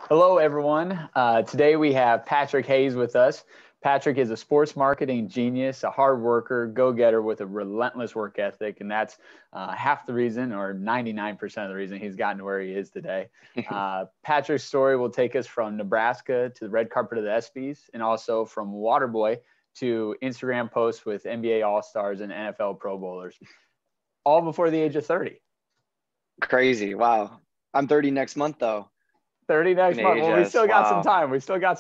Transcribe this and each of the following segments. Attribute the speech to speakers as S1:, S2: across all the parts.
S1: Hello, everyone. Today we have Patrick Hayes with us. Patrick is a sports marketing genius, a hard worker, go-getter with a relentless work ethic, and that's half the reason, or 99% of the reason he's gotten to where he is today. Patrick's story will take us from Nebraska to the red carpet of the ESPYs, and also from Waterboy to Instagram posts with NBA All-Stars and NFL Pro Bowlers, all before the age of 30.
S2: Crazy. Wow. I'm 30 next month, though.
S1: 30 next month. Well, we still got some time. We
S2: got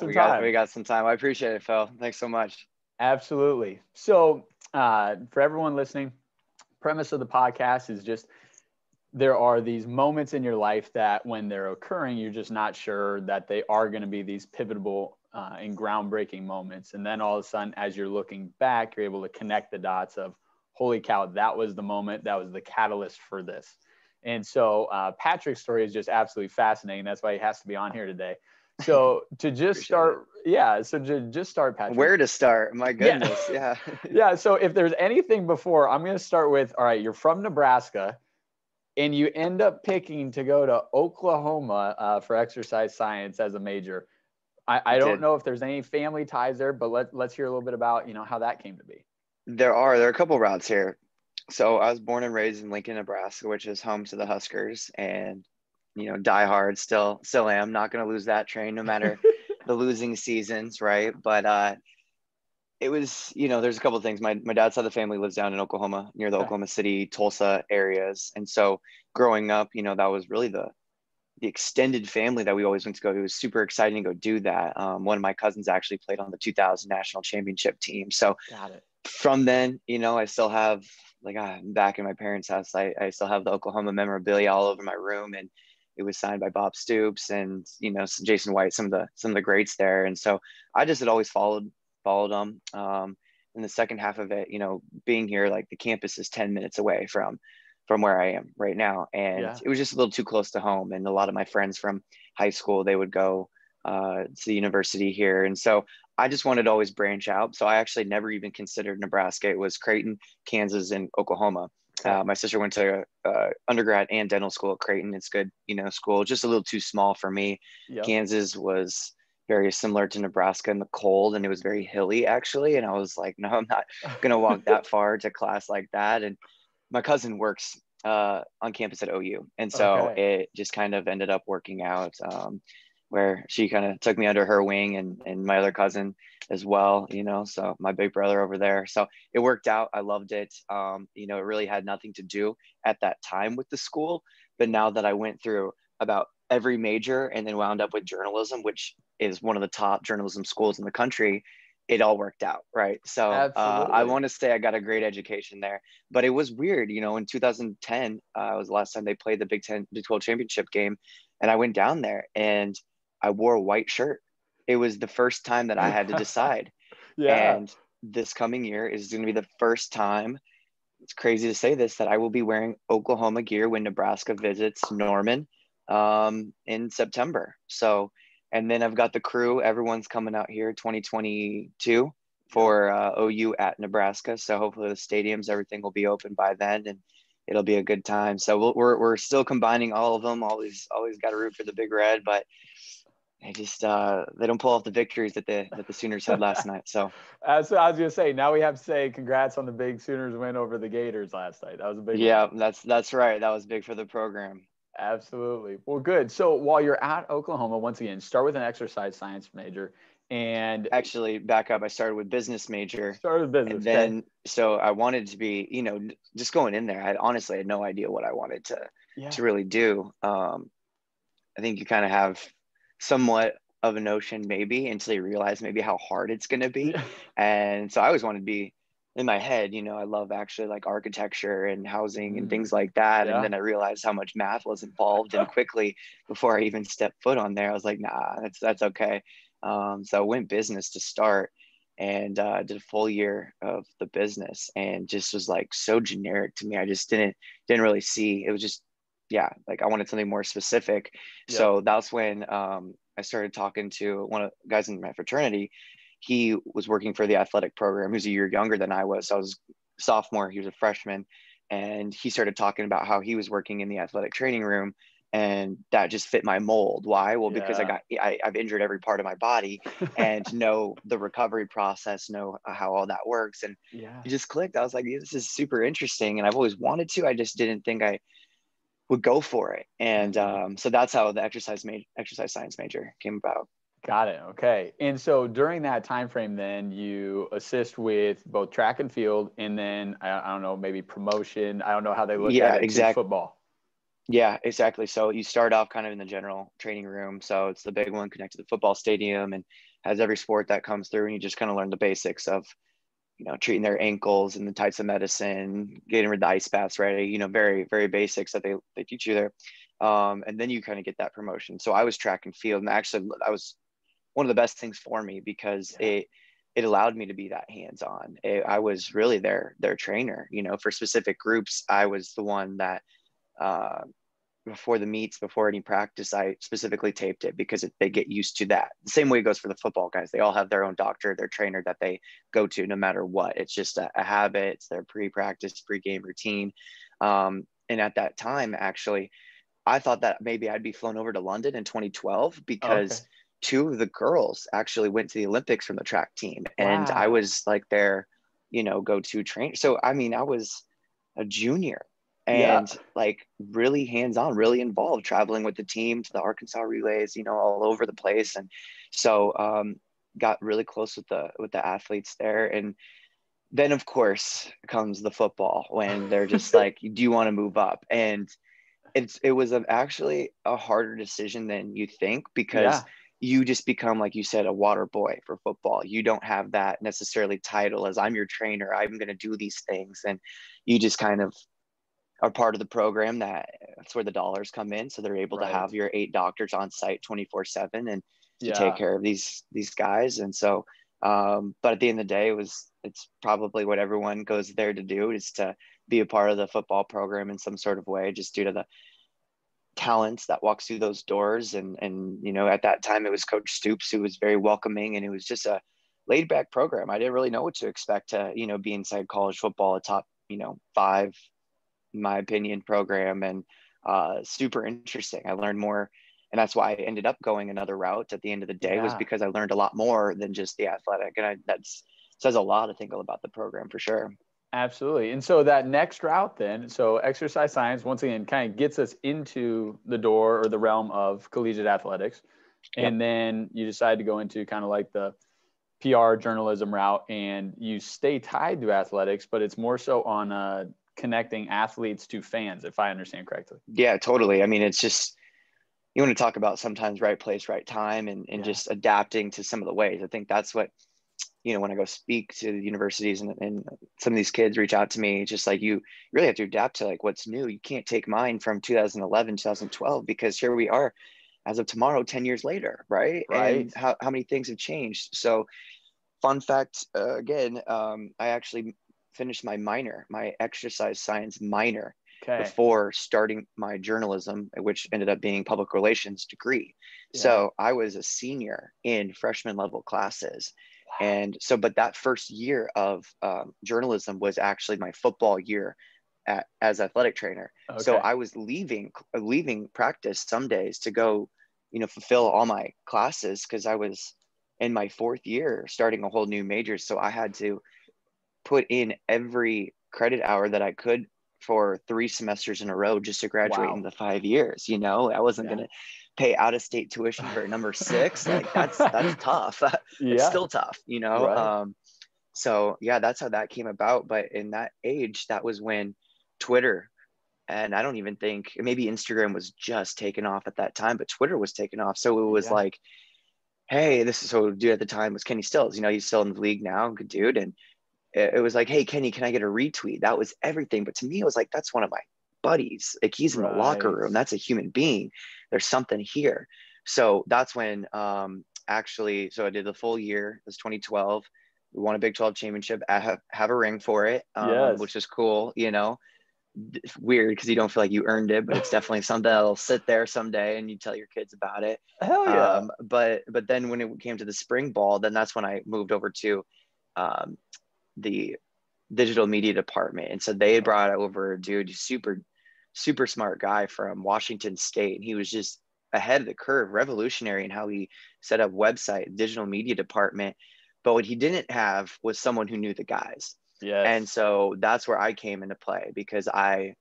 S2: some time. I appreciate it, Phil. Thanks so much.
S1: Absolutely. So for everyone listening, premise of the podcast is just there are these moments in your life that when they're occurring, you're just not sure that they are going to be these pivotal and groundbreaking moments. And then all of a sudden, as you're looking back, you're able to connect the dots of, holy cow, that was the moment, that was the catalyst for this. And so Patrick's story is just absolutely fascinating. That's why he has to be on here today. So to just start, Patrick.
S2: Where to start? My goodness. Yeah.
S1: Yeah. So if there's anything before, I'm going to start with, all right, you're from Nebraska and you end up picking to go to Oklahoma for exercise science as a major. I don't know if there's any family ties there, but let's hear a little bit about, how that came to be.
S2: There are a couple routes here. So I was born and raised in Lincoln, Nebraska, which is home to the Huskers, and die hard. Still am. Not going to lose that train, no matter the losing seasons, right? But it was, there's a couple of things. My dad's side of the family lives down in Oklahoma, near the Oklahoma City, Tulsa areas, and so growing up, that was really the extended family that we always went to go to. It was super exciting to go do that. One of my cousins actually played on the 2000 national championship team. So
S1: got it.
S2: From then, I still have back in my parents' house, I still have the Oklahoma memorabilia all over my room, and it was signed by Bob Stoops and Jason White, some of the greats there. And so I just had always followed them. In the second half of it, being here, like the campus is 10 minutes away from where I am right now, and it was just a little too close to home. And a lot of my friends from high school, they would go to the university here, and so I just wanted to always branch out. So I actually never even considered Nebraska. It was Creighton, Kansas, and Oklahoma. My sister went to undergrad and dental school at Creighton. It's good, school, just a little too small for me. Yep. Kansas was very similar to Nebraska in the cold, and it was very hilly actually. And I was like, no, I'm not going to walk that far to class like that. And my cousin works on campus at OU. And so it just kind of ended up working out. Where she kind of took me under her wing, and my other cousin as well, so my big brother over there. So it worked out. I loved it. It really had nothing to do at that time with the school. But now that I went through about every major and then wound up with journalism, which is one of the top journalism schools in the country, it all worked out. Right. So I want to say I got a great education there, but it was weird. In 2010 was the last time they played the Big 12 championship game. And I went down there and I wore a white shirt. It was the first time that I had to decide. And this coming year is going to be the first time, it's crazy to say this, that I will be wearing Oklahoma gear when Nebraska visits Norman in September. So, and then I've got the crew. Everyone's coming out here 2022 for OU at Nebraska. So hopefully the stadiums, everything will be open by then, and it'll be a good time. So we're still combining all of them. Always got to root for the Big Red, but they just they don't pull off the victories that the Sooners had last night. So
S1: as I was gonna say, now we have to say congrats on the big Sooners win over the Gators last night. That was a big
S2: one. That's right. That was big for the program.
S1: Absolutely. Well, good. So while you're at Oklahoma, once again, start with an exercise science major. And
S2: actually, back up, I started with business major.
S1: And
S2: then so I wanted to be, just going in there, I honestly had no idea what I wanted to really do. I think you kind of have somewhat of a notion maybe until you realize maybe how hard it's going to be. And so I always wanted to be in my head, I love actually like architecture and housing and things like that. And then I realized how much math was involved, and quickly before I even stepped foot on there, I was like, nah, that's okay. So I went business to start, and did a full year of the business, and just was like so generic to me. I just didn't really see. It was just, like I wanted something more specific. So that's when I started talking to one of the guys in my fraternity. He was working for the athletic program. He was a year younger than I was. So I was a sophomore. He was a freshman. And he started talking about how he was working in the athletic training room and that just fit my mold. Why? Well, because
S1: Yeah.
S2: I've injured every part of my body and know the recovery process, know how all that works. And
S1: Yeah.
S2: it just clicked. I was like, this is super interesting. And I've always wanted to, I just didn't think I would go for it. And so that's how the exercise science major came about.
S1: Got it. Okay. And so during that time frame, then you assist with both track and field, and then I don't know, maybe promotion. I don't know how they looked at
S2: Yeah,
S1: it to
S2: exactly.
S1: football.
S2: Yeah, exactly. So you start off kind of in the general training room. So it's the big one connected to the football stadium and has every sport that comes through. And you just kind of learn the basics of, treating their ankles and the types of medicine, getting rid of the ice baths ready, very, very basics that they teach you there. And then you kind of get that promotion. So I was track and field, and actually that was one of the best things for me because
S1: Yeah.
S2: it allowed me to be that hands-on. I was really their trainer, for specific groups. I was the one that, uh, before the meets, before any practice, I specifically taped it because they get used to that. The same way it goes for the football guys. They all have their own doctor, their trainer that they go to no matter what. It's just a habit. It's their pre-practice, pre-game routine. And at that time, actually, I thought that maybe I'd be flown over to London in 2012
S1: Okay.
S2: because two of the girls actually went to the Olympics from the track team. And I
S1: Wow.
S2: was like their, go-to trainer. So, I mean, I was a junior
S1: Yeah.
S2: and like really hands-on, really involved, traveling with the team to the Arkansas relays, all over the place. And so got really close with the athletes there. And then of course comes the football when they're just like, do you want to move up? And it was actually a harder decision than you think because
S1: Yeah.
S2: you just become, like you said, a water boy for football. You don't have that necessarily title as I'm your trainer, I'm going to do these things. And you just kind of are part of the program. That's where the dollars come in. So they're able to
S1: Right.
S2: have your 8 doctors on site 24/7 and to take
S1: Yeah.
S2: care of these guys. And so, but at the end of the day, it's probably what everyone goes there to do, is to be a part of the football program in some sort of way, just due to the talents that walks through those doors. And at that time it was Coach Stoops, who was very welcoming, and it was just a laid back program. I didn't really know what to expect to be inside college football, a top 5, in my opinion, program. And super interesting. I learned more, and that's why I ended up going another route at the end of the day, was
S1: Yeah.
S2: because I learned a lot more than just the athletic. And that says a lot, I think, about the program for sure.
S1: Absolutely. And so that next route then, so exercise science, once again, kind of gets us into the door or the realm of collegiate athletics.
S2: Yep.
S1: And then you decide to go into kind of like the PR journalism route, and you stay tied to athletics, but it's more so on connecting athletes to fans, if I understand correctly.
S2: Yeah, totally. I mean, it's just, you want to talk about sometimes right place, right time, and
S1: Yeah.
S2: just adapting to some of the ways. I think that's what, when I go speak to the universities, and some of these kids reach out to me, just like, you really have to adapt to like what's new. You can't take mine from 2011, 2012, because here we are as of tomorrow, 10 years later. Right.
S1: Right.
S2: And how many things have changed. So fun fact, again, I actually finished my exercise science minor
S1: Okay.
S2: before starting my journalism, which ended up being public relations degree.
S1: Yeah.
S2: So I was a senior in freshman level classes.
S1: Wow.
S2: And so, but that first year of journalism was actually my football year as athletic trainer. So
S1: Okay.
S2: I was leaving practice some days to go, fulfill all my classes, because I was in my 4th year starting a whole new major. So I had to put in every credit hour that I could for 3 semesters in a row just to graduate in
S1: Wow.
S2: the 5 years. I wasn't going
S1: Yeah.
S2: to pay out of state tuition for number 6. Like that's tough. It's
S1: Yeah.
S2: still tough.
S1: Right.
S2: So yeah, that's how that came about. But in that age, that was when Twitter, and I don't even think, maybe Instagram was just taken off at that time, but Twitter was taken off. So it was
S1: Yeah.
S2: like, hey, this is, so dude at the time was Kenny Stills. He's still in the league now, good dude. And it was like, hey, Kenny, can I get a retweet? That was everything. But to me, it was like, that's one of my buddies. Like, he's in the locker
S1: Right.
S2: room. That's a human being. There's something here. So that's when actually, so I did the full year. It was 2012. We won a Big 12 championship. I have a ring for it,
S1: Yes.
S2: which is cool. It's weird because you don't feel like you earned it, but it's definitely something that'll sit there someday and you tell your kids about it.
S1: Hell yeah.
S2: But then when it came to the spring ball, then that's when I moved over to um, the digital media department. And so they brought over a dude, super super smart guy from Washington State. And he was just ahead of the curve, revolutionary in how he set up website, digital media department. But what he didn't have was someone who knew the guys.
S1: Yes.
S2: And so that's where I came into play, because I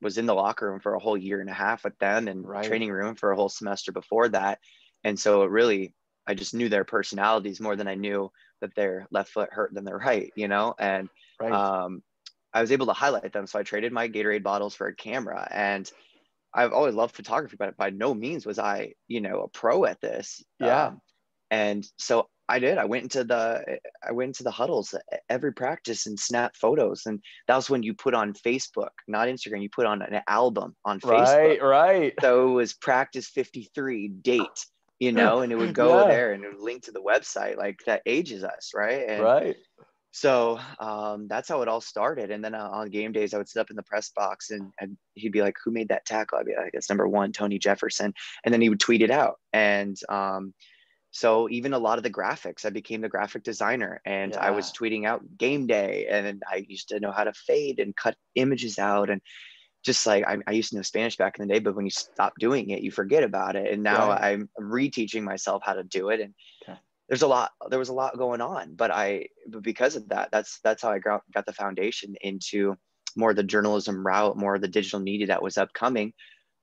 S2: was in the locker room for a whole year and a half with them, and training room for a whole semester before that. And so it really, I just knew their personalities more than I knew that their left foot hurt than their right, you know? And I was able to highlight them. So I traded my Gatorade bottles for a camera, and I've always loved photography, but by no means was I, you know, a pro at this. And so I went into the huddles every practice and snapped photos. And that was when you put on Facebook, not Instagram, you put on an album on Facebook.
S1: Right.
S2: So it was practice 53 date, you know, and it would go there and it would link to the website. Like, that ages us. Right. And so that's how it all started. And then on game days, I would sit up in the press box, and he'd be like, "Who made that tackle?" I'd be like, "It's number 1, Tony Jefferson." And then he would tweet it out. And so even a lot of the graphics, I became the graphic designer, and I was tweeting out game day, and I used to know how to fade and cut images out. And just like, I used to know Spanish back in the day, but when you stop doing it, you forget about it. And now I'm reteaching myself how to do it. And there was a lot going on, but because of that, that's how I got the foundation into more of the journalism route, more of the digital media that was upcoming,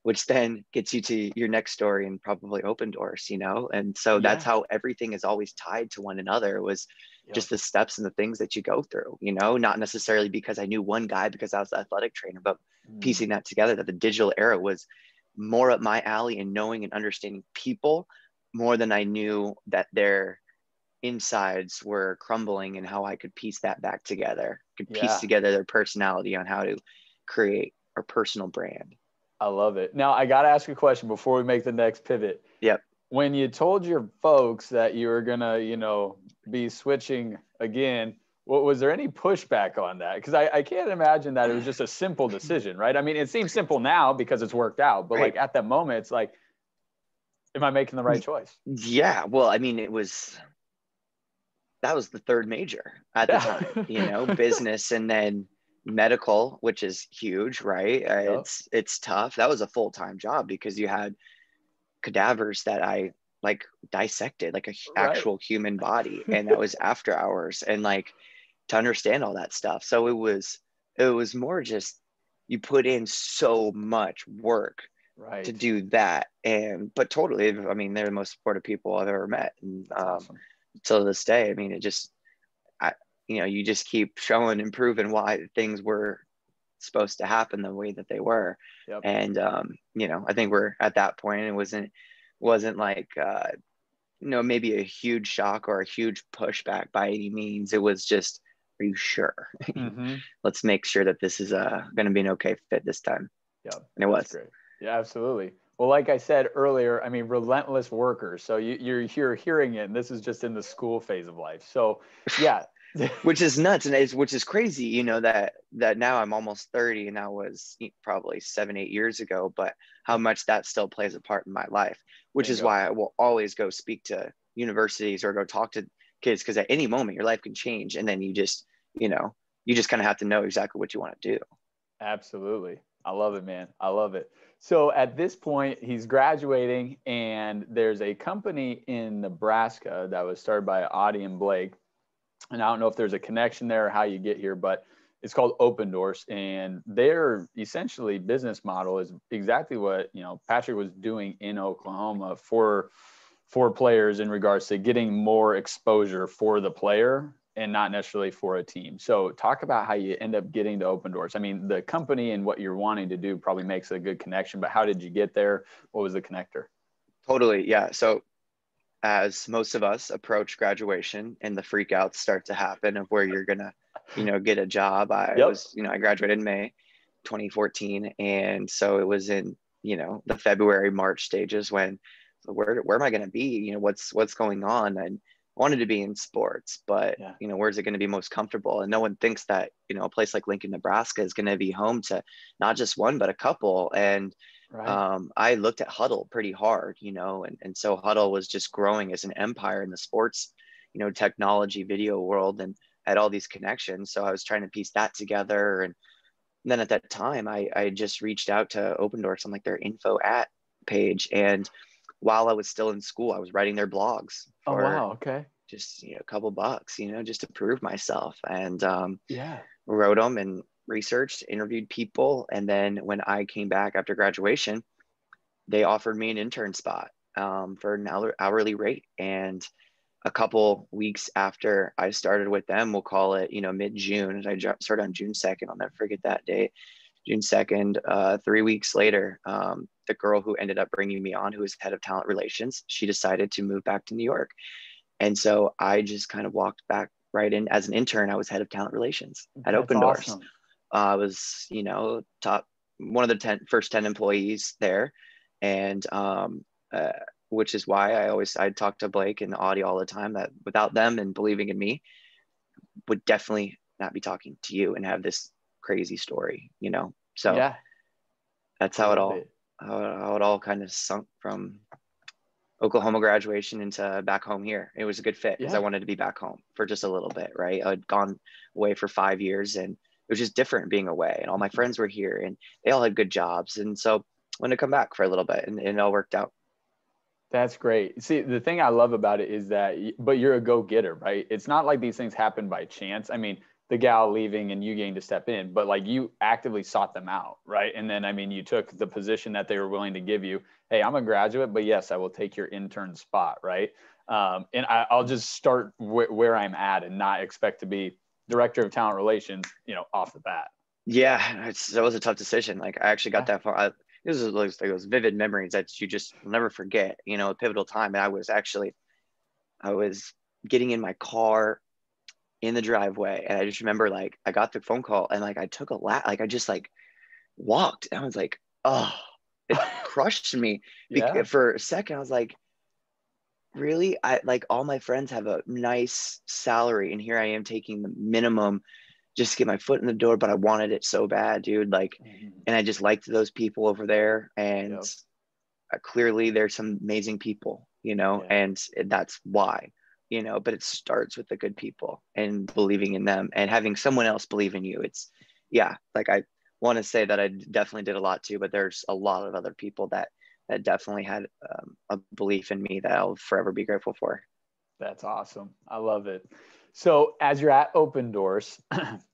S2: which then gets you to your next story and probably Open Doors, you know? And so that's how everything is always tied to one another. It was just the steps and the things that you go through, you know, not necessarily because I knew one guy because I was the athletic trainer, but piecing that together, that the digital era was more up my alley in knowing and understanding people more than I knew that their insides were crumbling, and how I could piece that back together, piece together their personality on how to create a personal brand.
S1: I love it. Now, I got to ask you a question before we make the next pivot.
S2: Yep.
S1: When you told your folks that you were going to, you know, be switching again, was there any pushback on that? Because I can't imagine that it was just a simple decision, right? I mean, it seems simple now because it's worked out, but like at that moment, it's like, am I making the right choice?
S2: Yeah. Well, I mean, that was the third major at the time, you know, business and then medical, which is huge, right? It's tough. That was a full-time job because you had cadavers that I like dissected, like a actual human body, and that was after hours, and like to understand all that stuff. So it was more just, you put in so much work to do that. But totally, I mean, they're the most supportive people I've ever met. And awesome. Till this day, I mean, you know, you just keep showing and proving why things were supposed to happen the way that they were. And you know, I think we're at that point. It wasn't like you know, maybe a huge shock or a huge pushback by any means. It was just, are you sure? Let's make sure that this is going to be an okay fit this time. And it was
S1: great. Yeah, absolutely. Well, like I said earlier, I mean, relentless workers. So you're hearing it, and this is just in the school phase of life. So yeah.
S2: Which is nuts, and which is crazy, you know, that now I'm almost 30, and that was probably 7-8 years ago, but how much that still plays a part in my life, which is why I will always go speak to universities or go talk to kids, because at any moment your life can change, and then you just kind of have to know exactly what you want to do.
S1: Absolutely. I love it, man. I love it. So at this point, he's graduating, and there's a company in Nebraska that was started by Audie and Blake. And I don't know if there's a connection there or how you get here, but it's called Open Doors. And their essentially business model is exactly what, you know, Patrick was doing in Oklahoma for players in regards to getting more exposure for the player and not necessarily for a team. So talk about how you end up getting to Open Doors. I mean, the company and what you're wanting to do probably makes a good connection, but how did you get there? What was the connector?
S2: Totally. Yeah. So as most of us approach graduation and the freakouts start to happen of where you're going to, you know, get a job. I graduated in May 2014. And so it was in, you know, the February, March stages when, where am I going to be? You know, what's going on? And I wanted to be in sports, but, you know, where's it going to be most comfortable? And no one thinks that, you know, a place like Lincoln, Nebraska is going to be home to not just one, but a couple. And I looked at Huddle pretty hard, you know, and so Huddle was just growing as an empire in the sports, you know, technology video world, and had all these connections. So I was trying to piece that together, and then at that time, I just reached out to Open Doors on like their info at page. And while I was still in school, I was writing their blogs
S1: Oh,
S2: for
S1: wow. Okay.
S2: just, a couple bucks, just to prove myself. And
S1: Yeah.
S2: wrote them and researched, interviewed people. And then when I came back after graduation, they offered me an intern spot for an hourly rate. And a couple weeks after I started with them, we'll call it, mid-June. I started on June 2nd. I'll never forget that date. June 2nd, 3 weeks later, the girl who ended up bringing me on, who was head of talent relations, she decided to move back to New York. And so I just kind of walked back right in. As an intern, I was head of talent relations at
S1: That's
S2: Open Doors.
S1: awesome.
S2: I was, top one of the first 10 employees there. And which is why I talk to Blake and Audie all the time, that without them and believing in me, would definitely not be talking to you and have this crazy story, So
S1: Yeah.
S2: that's
S1: I
S2: how
S1: love it.
S2: it all kind of sunk from Oklahoma graduation into back home here. It was a good fit because I
S1: Yeah.
S2: wanted to be back home for just a little bit, right? I'd gone away for 5 years, and it was just different being away, and all my friends were here and they all had good jobs. And so I wanted to come back for a little bit, and it all worked out.
S1: That's great. See, the thing I love about it is that, but you're a go-getter, right? It's not like these things happen by chance. I mean, the gal leaving and you getting to step in, but like you actively sought them out, right? And then, I mean, you took the position that they were willing to give you. Hey, I'm a graduate, but yes, I will take your intern spot, right? And I'll just start where I'm at and not expect to be director of talent relations, off the bat.
S2: Yeah, that was a tough decision. Like I actually got
S1: Yeah.
S2: that far. This is like those vivid memories that you just never forget. A pivotal time. And I was getting in my car in the driveway, and I just remember like I got the phone call, and like I took a lap, like I just like walked, and I was like, oh, it crushed me.
S1: Yeah.
S2: For a second, I was like, really? I like all my friends have a nice salary, and here I am taking the minimum just to get my foot in the door, but I wanted it so bad, dude. Like,
S1: Mhm.
S2: and I just liked those people over there, and
S1: Yep.
S2: clearly there's some amazing people,
S1: Yeah.
S2: and that's why, but it starts with the good people and believing in them and having someone else believe in you. It's, yeah, like I want to say that I definitely did a lot too, but there's a lot of other people that definitely had a belief in me that I'll forever be grateful for.
S1: That's awesome. I love it. So as you're at Open Doors,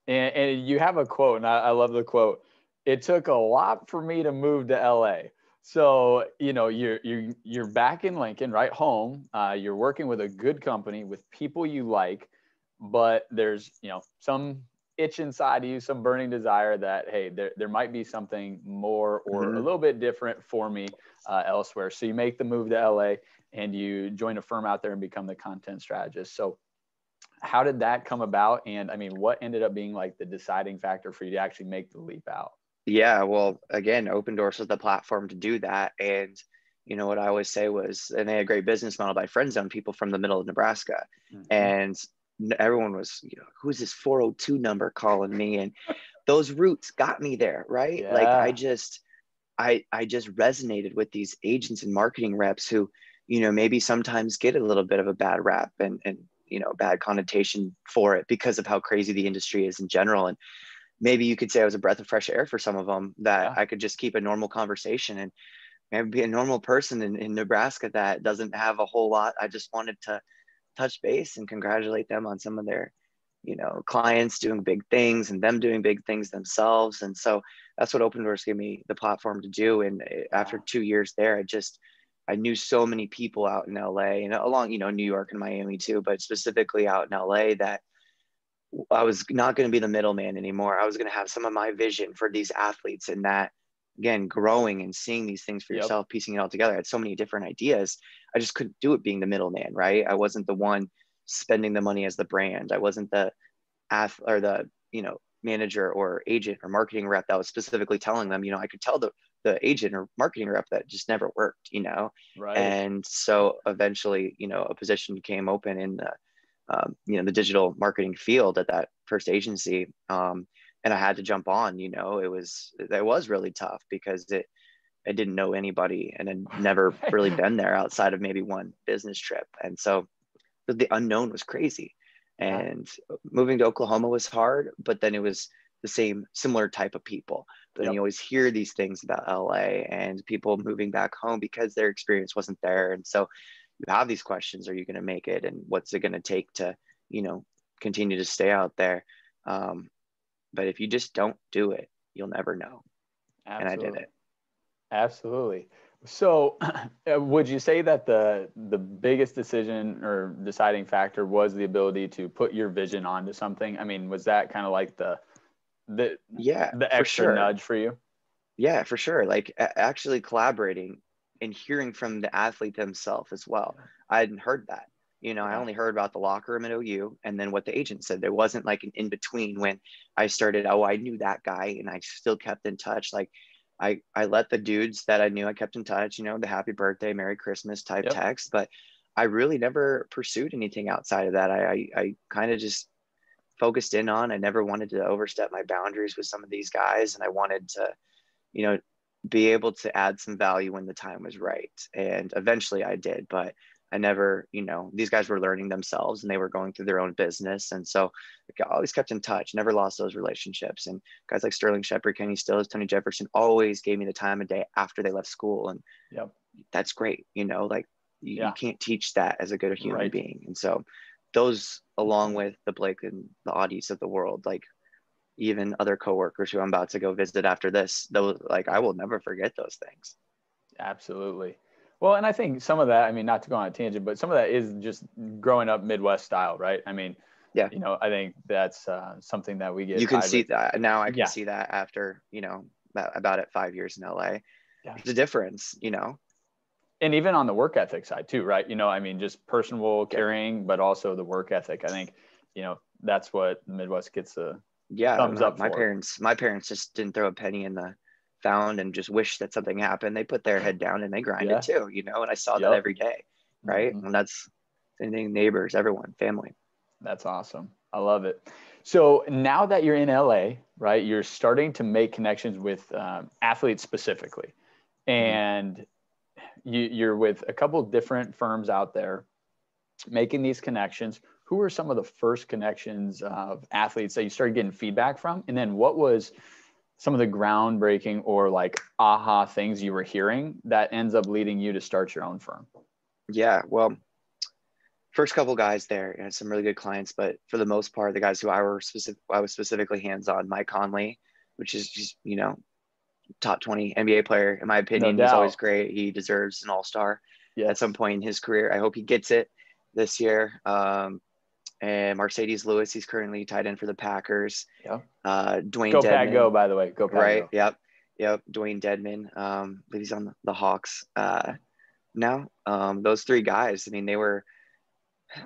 S1: and you have a quote, and I love the quote. It took a lot for me to move to LA. So you're back in Lincoln, right home. You're working with a good company with people you like, but there's some itch inside of you, some burning desire that, hey, there might be something more or a
S2: Mm-hmm.
S1: little bit different for me elsewhere. So you make the move to LA and you join a firm out there and become the content strategist. So how did that come about? And I mean, what ended up being like the deciding factor for you to actually make the leap out?
S2: Yeah, well, again, Open Doors was the platform to do that. And what I always say was, and they had a great business model by friend zone people from the middle of Nebraska.
S1: Mm-hmm.
S2: And everyone was, who's this 402 number calling me? And those roots got me there, right? Like
S1: Yeah.
S2: I just resonated with these agents and marketing reps who, maybe sometimes get a little bit of a bad rap and bad connotation for it because of how crazy the industry is in general. And maybe you could say I was a breath of fresh air for some of them, that
S1: Yeah.
S2: I could just keep a normal conversation and maybe be a normal person in Nebraska that doesn't have a whole lot. I just wanted to touch base and congratulate them on some of their, clients doing big things and them doing big things themselves. And so that's what Open Doors gave me the platform to do. And after
S1: Wow.
S2: 2 years there, I knew so many people out in LA and along, New York and Miami too, but specifically out in LA, that I was not going to be the middleman anymore. I was going to have some of my vision for these athletes, and that, again, growing and seeing these things for
S1: Yep.
S2: yourself, piecing it all together. I had so many different ideas. I just couldn't do it being the middleman, right? I wasn't the one spending the money as the brand. I wasn't the or the, manager or agent or marketing rep that was specifically telling them, I could tell the agent or marketing rep that just never worked.
S1: Right.
S2: And so eventually, a position came open in the digital marketing field at that first agency. And I had to jump on. It was really tough because I didn't know anybody and had never really been there outside of maybe one business trip. And so the unknown was crazy.
S1: Yeah.
S2: And moving to Oklahoma was hard, but then it was the same similar type of people. But then
S1: Yep.
S2: you always hear these things about LA and people moving back home because their experience wasn't there. And so you have these questions: are you going to make it, and what's it going to take to, you know, continue to stay out there? But if you just don't do it, you'll never know. And I did
S1: Absolutely.
S2: it.
S1: Absolutely. So, would you say that the biggest decision or deciding factor was the ability to put your vision onto something? I mean, was that kind of like the
S2: Yeah,
S1: the
S2: for
S1: extra
S2: sure.
S1: nudge for you?
S2: Yeah, for sure. Like actually collaborating and hearing from the athlete themselves as well. I hadn't heard that. You know, I
S1: Yeah.
S2: only heard about the locker room at OU and then what the agent said. There wasn't like an in between when I started. Oh, I knew that guy and I still kept in touch. Like I let the dudes that I knew, I kept in touch, you know, the happy birthday, Merry Christmas type
S1: Yep.
S2: text, but I really never pursued anything outside of that. I kind of just focused in on. I never wanted to overstep my boundaries with some of these guys, and I wanted to, you know, be able to add some value when the time was right. And eventually I did, but I never, you know, these guys were learning themselves and they were going through their own business. And so like, I always kept in touch, never lost those relationships. And guys like Sterling Shepard, Kenny Stills, Tony Jefferson always gave me the time of day after they left school. And
S1: Yep.
S2: that's great. You know, like you
S1: Yeah.
S2: can't teach that as a good human
S1: Right.
S2: being. And so those, along with the Blake and the Audis of the world, like even other coworkers who I'm about to go visit after this, though, like I will never forget those things.
S1: Absolutely. Well, and I think some of that, I mean, not to go on a tangent, but some of that is just growing up Midwest style, right? I mean,
S2: Yeah,
S1: you know, I think that's something that we get
S2: you can
S1: tied
S2: see
S1: with.
S2: that now. I can
S1: Yeah.
S2: see that after, you know, about it 5 years in LA.
S1: Yeah.
S2: There's a difference, you know.
S1: And even on the work ethic side too, right? You know, I mean, just personal
S2: Yeah,
S1: caring, but also the work ethic. I think, you know, that's what the Midwest gets a
S2: yeah.
S1: thumbs up for.
S2: My parents just didn't throw a penny in the found and just wish that something happened. They put their head down and they grinded
S1: Yeah.
S2: too, you know. And I saw that
S1: Yep.
S2: every day, right?
S1: Hmm.
S2: And that's same thing. Neighbors, everyone, family.
S1: That's awesome. I love it. So now that you're in LA, right, you're starting to make connections with athletes specifically,
S2: Mhm.
S1: and you're with a couple different firms out there making these connections. Who were some of the first connections of athletes that you started getting feedback from? And then what was some of the groundbreaking or like aha things you were hearing that ends up leading you to start your own firm?
S2: Yeah, well, first couple guys there and some really good clients, but for the most part, the guys who I was specifically hands on. Mike Conley, which is just, you know, top 20 NBA player in my
S1: No
S2: opinion. He's always
S1: doubt.
S2: great. He deserves an all-star at some
S1: Yes.
S2: point in his career. I hope he gets it this year. And Mercedes Lewis, he's currently tight end for the Packers.
S1: Yeah.
S2: Dwayne
S1: Go Pack Go,
S2: Dedman,
S1: by the way. Go Pack
S2: right?
S1: Go.
S2: Yep. Dwayne Dedman. I believe he's on the Hawks now. Those three guys, I mean, they were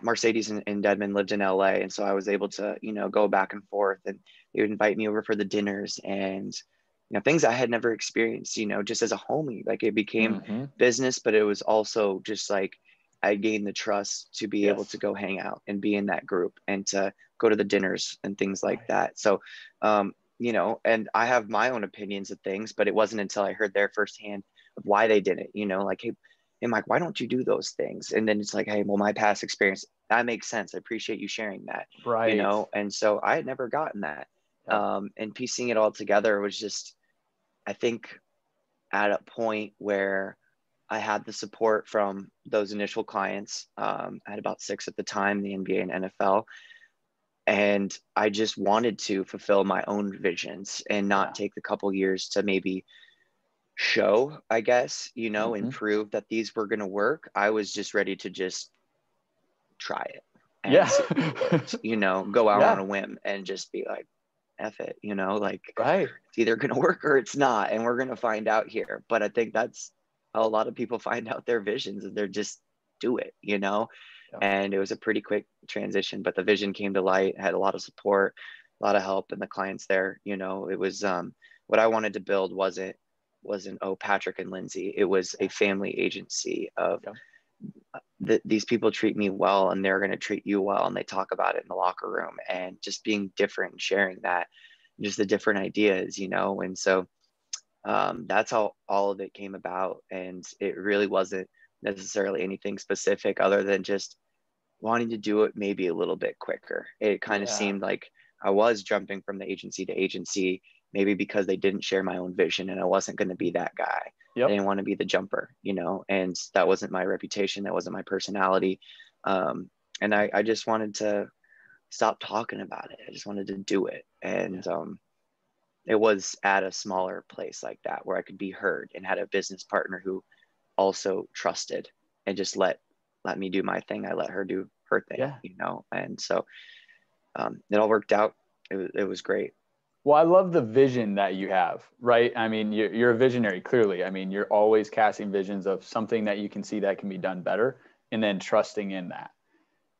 S2: Mercedes and Dedman lived in LA. And so I was able to, you know, go back and forth, and they would invite me over for the dinners and, you know, things I had never experienced, you know, just as a homie. Like it became
S1: Mm-hmm.
S2: business, but it was also just like I gained the trust to be able to
S1: Yes.
S2: go hang out and be in that group and to go to the dinners and things like
S1: Right.
S2: that. So, you know, and I have my own opinions of things, but it wasn't until I heard their firsthand of why they did it, you know, like, hey, Mike, why don't you do those things? And then it's like, hey, well, my past experience, that makes sense. I appreciate you sharing that, you
S1: Right.
S2: know? And so I had never gotten that.
S1: Yep.
S2: And piecing it all together was just, I think, at a point where I had the support from those initial clients. I had about 6 at the time, the NBA and NFL. And I just wanted to fulfill my own visions and not
S1: Yeah.
S2: take the couple years to maybe show, I guess, you know, and
S1: Mm-hmm.
S2: prove that these were going to work. I was just ready to just try it and
S1: Yeah.
S2: see if it worked, you know, go out on
S1: Yeah.
S2: a whim and just be like, F it, you know, like
S1: Right.
S2: it's either going to work or it's not. And we're going to find out here. But I think that's how a lot of people find out their visions, and they're just do it, you know?
S1: Yep.
S2: And it was a pretty quick transition, but the vision came to light, had a lot of support, a lot of help, and the clients there, you know, it was what I wanted to build wasn't oh, Patrick and Lindsay. It was a
S1: Yeah.
S2: family agency of
S1: Yep.
S2: these people treat me well and they're going to treat you well, and they talk about it in the locker room, and just being different and sharing that, just the different ideas, you know. And so that's how all of it came about, and it really wasn't necessarily anything specific other than just wanting to do it maybe a little bit quicker. It kind of
S1: Yeah.
S2: seemed like I was jumping from the agency to agency, maybe because they didn't share my own vision, and I wasn't going to be that guy. I
S1: Yep.
S2: didn't want to be the jumper, and that wasn't my reputation. That wasn't my personality. And I just wanted to stop talking about it. I just wanted to do it. And it was at a smaller place like that where I could be heard and had a business partner who also trusted and just let me do my thing. I let her do her thing,
S1: Yeah.
S2: And so it all worked out. It was great.
S1: Well, I love the vision that you have, right? I mean, you're a visionary, clearly. I mean, you're always casting visions of something that you can see that can be done better and then trusting in that.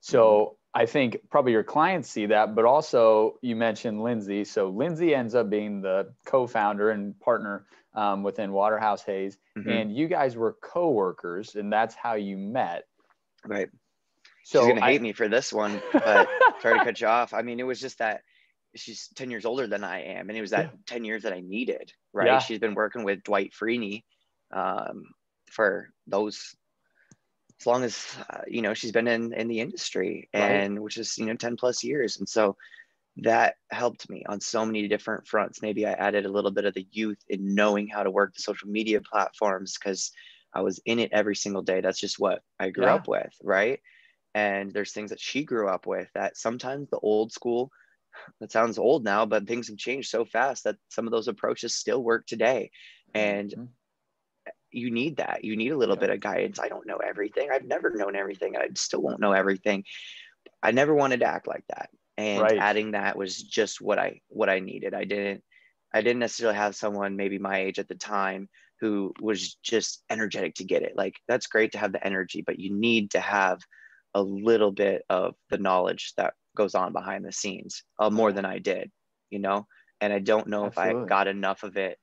S1: So I think probably your clients see that, but also you mentioned Lindsay. So Lindsay ends up being the co-founder and partner within Waterhouse Hayes, and you guys were co-workers, and that's how you met.
S2: Right.
S1: So
S2: she's going to hate me for this one, but sorry to cut you off. I mean, it was just that she's 10 years older than I am. And it was that 10 years that I needed, right?
S1: Yeah.
S2: She's been working with Dwight Freeney for those, as long as, she's been in the industry, and which is, 10 plus years. And so that helped me on so many different fronts. Maybe I added a little bit of the youth in knowing how to work the social media platforms because I was in it every single day. That's just what I grew up with, right? And there's things that she grew up with that sometimes the old school, that sounds old now, but things have changed so fast that some of those approaches still work today. And you need that. You need a little bit of guidance. I don't know everything. I've never known everything. I still won't know everything. I never wanted to act like that. And adding that was just what I needed. I didn't necessarily have someone maybe my age at the time who was just energetic to get it. Like, that's great to have the energy, but you need to have a little bit of the knowledge that goes on behind the scenes, more than I did, and I don't know if I got enough of it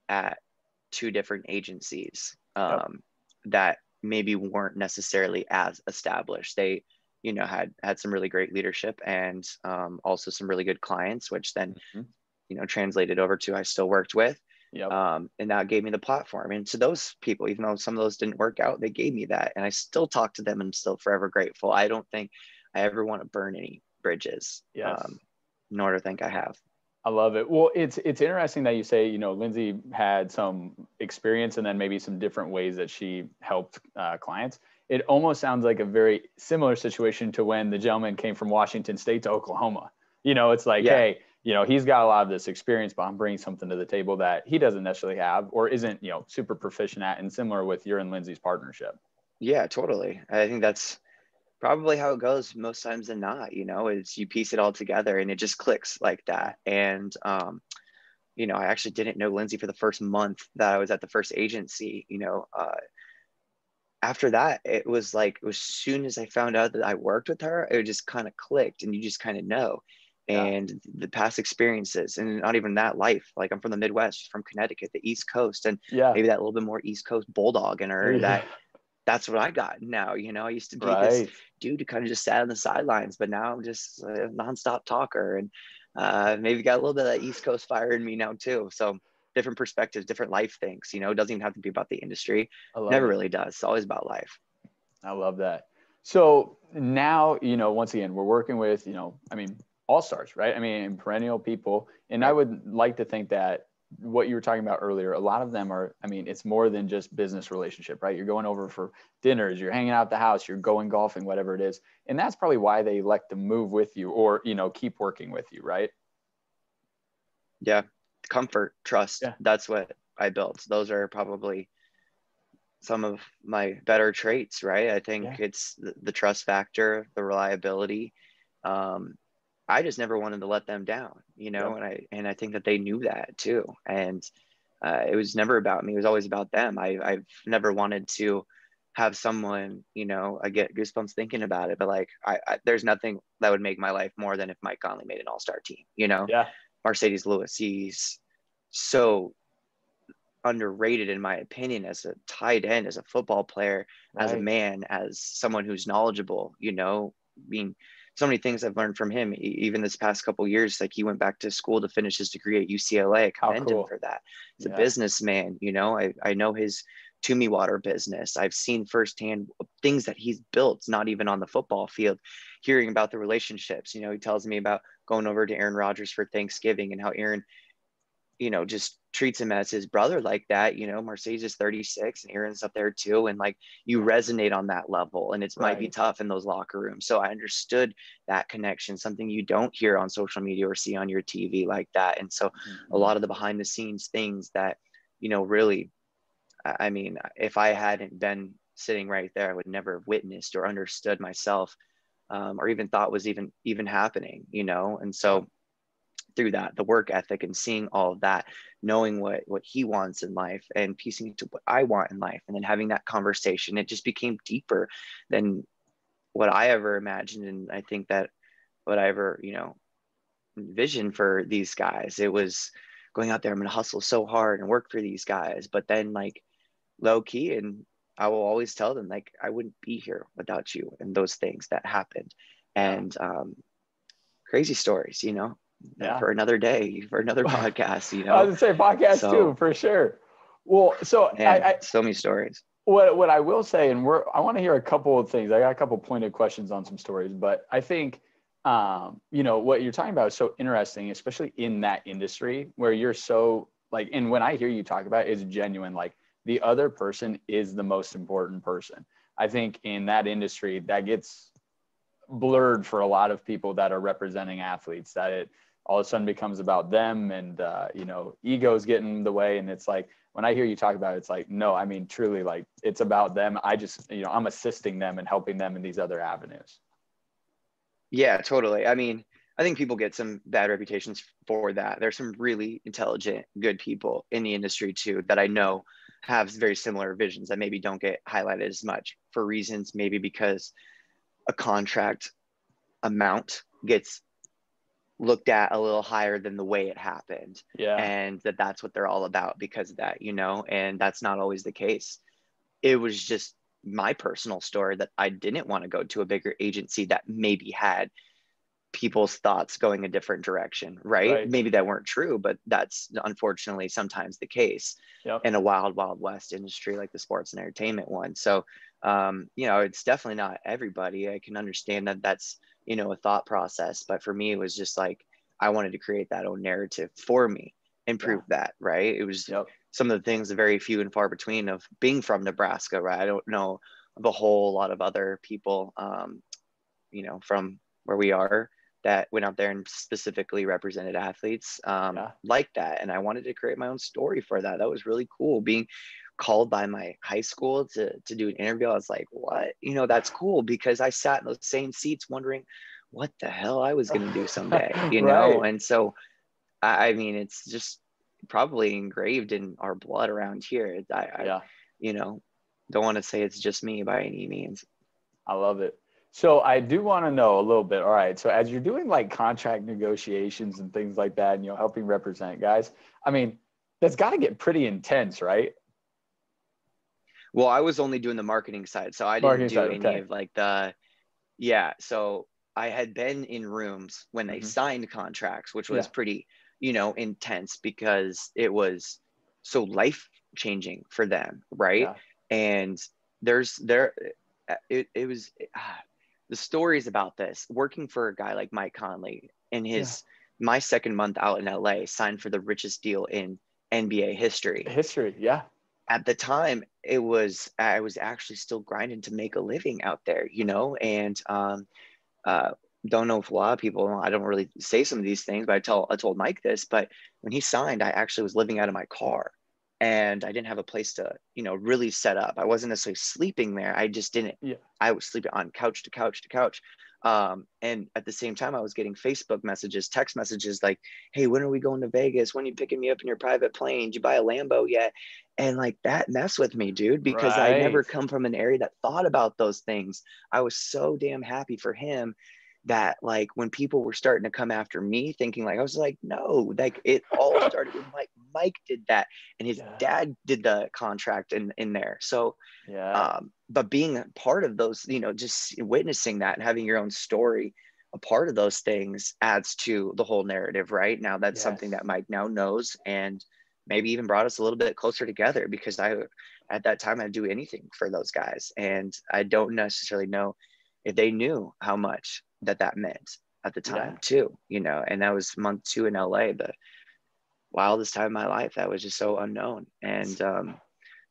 S2: at two different agencies that maybe weren't necessarily as established. They, had some really great leadership and also some really good clients, which then, translated over to I still worked with. And that gave me the platform. And to those people, even though some of those didn't work out, they gave me that. And I still talk to them and I'm still forever grateful. I don't think I ever want to burn any bridges, nor to think I have.
S1: I love it. Well, it's interesting that you say, Lindsay had some experience and then maybe some different ways that she helped clients. It almost sounds like a very similar situation to when the gentleman came from Washington State to Oklahoma. It's like, hey, he's got a lot of this experience, but I'm bringing something to the table that he doesn't necessarily have or isn't, super proficient at, and similar with your and Lindsay's partnership.
S2: Yeah, totally. I think that's probably how it goes most times than not, is you piece it all together and it just clicks like that. And, I actually didn't know Lindsay for the first month that I was at the first agency. After that, it was like, as soon as I found out that I worked with her, it just kind of clicked, and you just kind of know. And the past experiences, and not even that life. Like, I'm from the Midwest, she's from Connecticut, the East Coast, and maybe that little bit more East Coast bulldog in her. That's what I got now. I used to be this dude who kind of just sat on the sidelines, but now I'm just a nonstop talker, and maybe got a little bit of that East Coast fire in me now too. So different perspectives, different life things, it doesn't even have to be about the industry. Never really does. It's always about life.
S1: I love that. So now, once again, we're working with, all-stars, right? Perennial people. And I would like to think that what you were talking about earlier, a lot of them are, it's more than just business relationship, right? You're going over for dinners, you're hanging out at the house, you're going golfing, whatever it is. And that's probably why they elect to move with you or, keep working with you, right?
S2: Yeah. Comfort, trust. That's what I built. Those are probably some of my better traits, right? I think it's the trust factor, the reliability. I just never wanted to let them down, and I think that they knew that too. And it was never about me. It was always about them. I've never wanted to have someone, I get goosebumps thinking about it, but like, there's nothing that would make my life more than if Mike Conley made an all-star team, Mercedes Lewis, he's so underrated in my opinion as a tight end, as a football player, as a man, as someone who's knowledgeable, being so many things I've learned from him, even this past couple of years. Like, he went back to school to finish his degree at UCLA. I commend him for that. He's a businessman, I know his Toomey Water business. I've seen firsthand things that he's built, not even on the football field, hearing about the relationships. You know, he tells me about going over to Aaron Rodgers for Thanksgiving and how Aaron, you know, just treats him as his brother like that. You know, Mercedes is 36 and Aaron's up there too. And like, you resonate on that level, and it might be tough in those locker rooms. So I understood that connection, something you don't hear on social media or see on your TV like that. And so a lot of the behind the scenes things that, you know, really, I mean, if I hadn't been sitting right there, I would never have witnessed or understood myself, or even thought was even happening, you know? And so through that, the work ethic and seeing all of that, knowing what he wants in life and piecing it to what I want in life, and then having that conversation, it just became deeper than what I ever imagined. And I think that what I ever, you know, envisioned for these guys, it was going out there, I'm going to hustle so hard and work for these guys. But then like low key, and I will always tell them, like, I wouldn't be here without you and those things that happened. And crazy stories, you know, for another day, for another podcast, you know.
S1: I was gonna say podcast too, for sure. Well, so
S2: I so many stories.
S1: What I will say, and I want to hear a couple of things. I got a couple pointed questions on some stories, but I think you know, what you're talking about is so interesting, especially in that industry where you're so like, and when I hear you talk about it, it's genuine, like the other person is the most important person. I think in that industry that gets blurred for a lot of people that are representing athletes, that it all of a sudden becomes about them, and you know, egos get in the way. And it's like, when I hear you talk about it, it's like, no, I mean, truly, like, it's about them. I just, you know, I'm assisting them and helping them in these other avenues.
S2: Yeah, totally. I mean, I think people get some bad reputations for that. There's some really intelligent, good people in the industry too, that I know have very similar visions that maybe don't get highlighted as much for reasons, maybe because a contract amount gets looked at a little higher than the way it happened.
S1: Yeah.
S2: And that's what they're all about because of that, you know, and that's not always the case. It was just my personal story that I didn't want to go to a bigger agency that maybe had people's thoughts going a different direction, right? Maybe that weren't true, but that's unfortunately sometimes the case in a wild west industry like the sports and entertainment one. So you know, it's definitely not everybody. I can understand that that's, you know, a thought process, but for me it was just like I wanted to create that own narrative for me and prove that, right? It was some of the things, very few and far between, of being from Nebraska, right? I don't know of a whole lot of other people you know, from where we are that went out there and specifically represented athletes like that. And I wanted to create my own story for that. That was really cool. Being called by my high school to do an interview, I was like, what? You know, that's cool, because I sat in those same seats wondering what the hell I was going to do someday, you know? And so, I mean, it's just probably engraved in our blood around here. I you know, don't want to say it's just me by any means.
S1: I love it. So I do want to know a little bit. All right. So as you're doing like contract negotiations and things like that, and, you know, helping represent guys, I mean, that's got to get pretty intense, right?
S2: Well, I was only doing the marketing side. So I didn't do any of like so I had been in rooms when they signed contracts, which was pretty, you know, intense because it was so life changing for them. Right. And it was the stories about this, working for a guy like Mike Conley in my second month out in LA, signed for the richest deal in NBA history. At the time, I was actually still grinding to make a living out there, you know, and don't know if a lot of people, I don't really say some of these things, but I told Mike this, but when he signed, I actually was living out of my car. And I didn't have a place to, you know, really set up. I wasn't necessarily sleeping there. I just didn't. I was sleeping on couch to couch to couch. And at the same time, I was getting Facebook messages, text messages like, hey, when are we going to Vegas? When are you picking me up in your private plane? Did you buy a Lambo yet? And like that messed with me, dude, because I never come from an area that thought about those things. I was so damn happy for him that like when people were starting to come after me, thinking like, I was like, no, like it all started with Mike did that, and his dad did the contract in there. So but being part of those, you know, just witnessing that and having your own story, a part of those things adds to the whole narrative. Right now, that's something that Mike now knows, and maybe even brought us a little bit closer together, because I at that time, I'd do anything for those guys. And I don't necessarily know if they knew how much that meant at the time too, and that was month 2 in LA, the wildest time of my life. That was just so unknown. And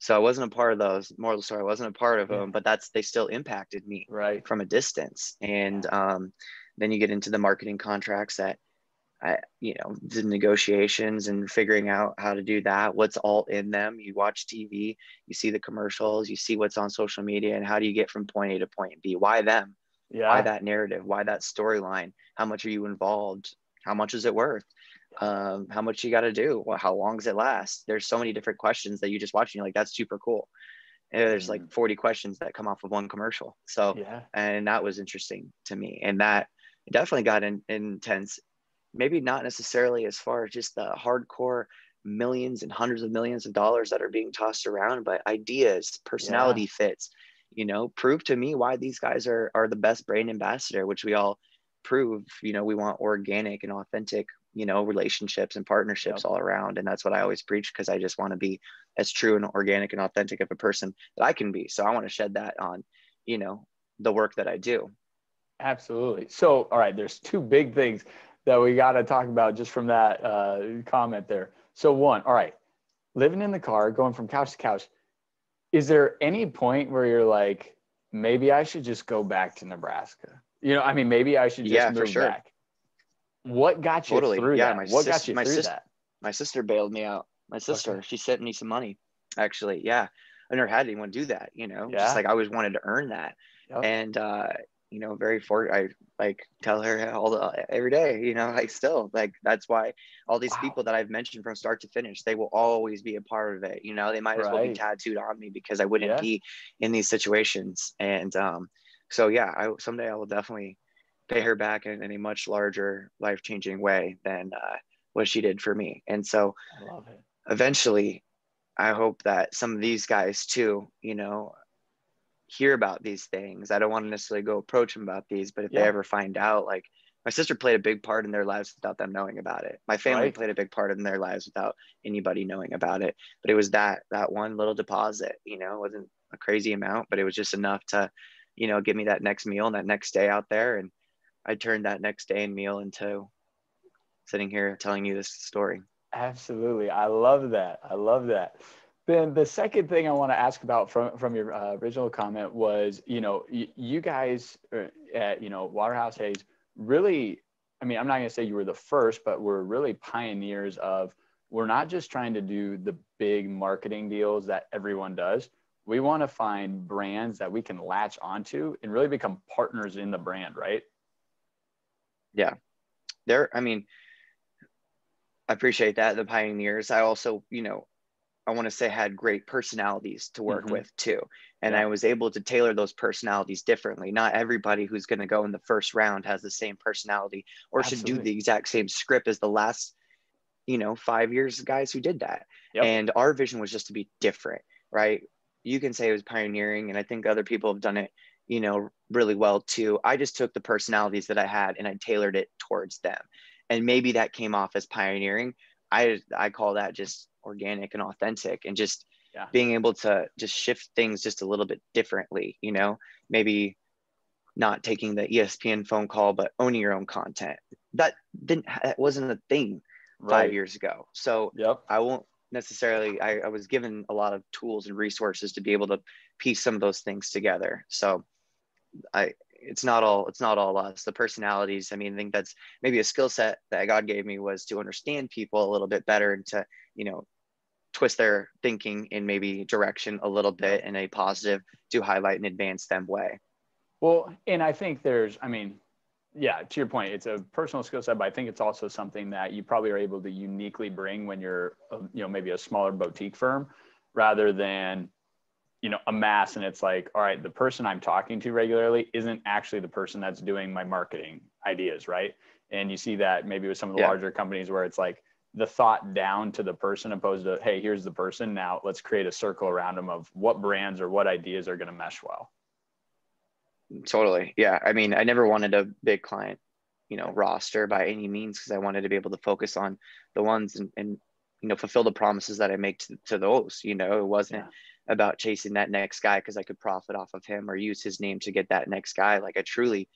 S2: so I wasn't a part of those. Moral of the story, I wasn't a part of them, but they still impacted me from a distance. And then you get into the marketing contracts that the negotiations and figuring out how to do that, what's all in them. You watch TV, you see the commercials, you see what's on social media, and how do you get from point A to point B? Why them? Why that narrative? Why that storyline? How much are you involved? How much is it worth? How much you got to do? Well, how long does it last? There's so many different questions that you just watch and you're like, that's super cool. And there's like 40 questions that come off of one commercial. So, and that was interesting to me. And that definitely got intense. Maybe not necessarily as far as just the hardcore millions and hundreds of millions of dollars that are being tossed around, but ideas, personality fits, prove to me why these guys are the best brand ambassador, which we all prove. We want organic and authentic, relationships and partnerships all around. And that's what I always preach, because I just want to be as true and organic and authentic of a person that I can be. So I want to shed that on, the work that I do.
S1: Absolutely. So, all right, there's 2 big things that we got to talk about just from that comment there. So one, all right, living in the car, going from couch to couch, is there any point where you're like, maybe I should just go back to Nebraska? Maybe I should just move back. What got you through that? What got you through that?
S2: My sister bailed me out. My sister, she sent me some money, actually. Yeah. I never had anyone do that, just like I always wanted to earn that. And, very fortunate. I tell her every day, still that's why all these people that I've mentioned from start to finish, they will always be a part of it. They might as well be tattooed on me, because I wouldn't be in these situations. And someday I will definitely pay her back in a much larger, life-changing way than what she did for me. And so
S1: I love it.
S2: Eventually, I hope that some of these guys too, hear about these things. I don't want to necessarily go approach them about these, but if they ever find out, like, my sister played a big part in their lives without them knowing about it. My family played a big part in their lives without anybody knowing about it. But it was that one little deposit, it wasn't a crazy amount, but it was just enough to, give me that next meal and that next day out there. And I turned that next day and meal into sitting here telling you this story.
S1: Absolutely. I love that. I love that. Then the second thing I want to ask about from your original comment was, you guys at, Waterhouse Hayes really, I'm not going to say you were the first, but we're really pioneers of, we're not just trying to do the big marketing deals that everyone does. We want to find brands that we can latch onto and really become partners in the brand, right?
S2: Yeah. I appreciate that. The pioneers. I also, I want to say had great personalities to work with too. And I was able to tailor those personalities differently. Not everybody who's going to go in the first round has the same personality or should do the exact same script as the last, 5 years guys who did that. And our vision was just to be different, right? You can say it was pioneering, and I think other people have done it, really well too. I just took the personalities that I had and I tailored it towards them. And maybe that came off as pioneering. I call that just organic and authentic, and just being able to just shift things just a little bit differently, maybe not taking the ESPN phone call, but owning your own content. That wasn't a thing 5 years ago. So I won't necessarily, I was given a lot of tools and resources to be able to piece some of those things together. So it's not all us, the personalities. I think that's maybe a skill set that God gave me, was to understand people a little bit better and to, twist their thinking in maybe direction a little bit in a positive, to highlight and advance them way.
S1: Well, and I think there's, to your point, it's a personal skill set, but I think it's also something that you probably are able to uniquely bring when you're, maybe a smaller boutique firm, rather than, a mass. And it's like, all right, the person I'm talking to regularly isn't actually the person that's doing my marketing ideas, right? And you see that maybe with some of the larger companies where it's like the thought down to the person, opposed to, hey, here's the person, now let's create a circle around them of what brands or what ideas are going to mesh well.
S2: Totally. Yeah. I never wanted a big client, roster by any means, because I wanted to be able to focus on the ones and fulfill the promises that I make to those. It wasn't about chasing that next guy because I could profit off of him or use his name to get that next guy. Like, I truly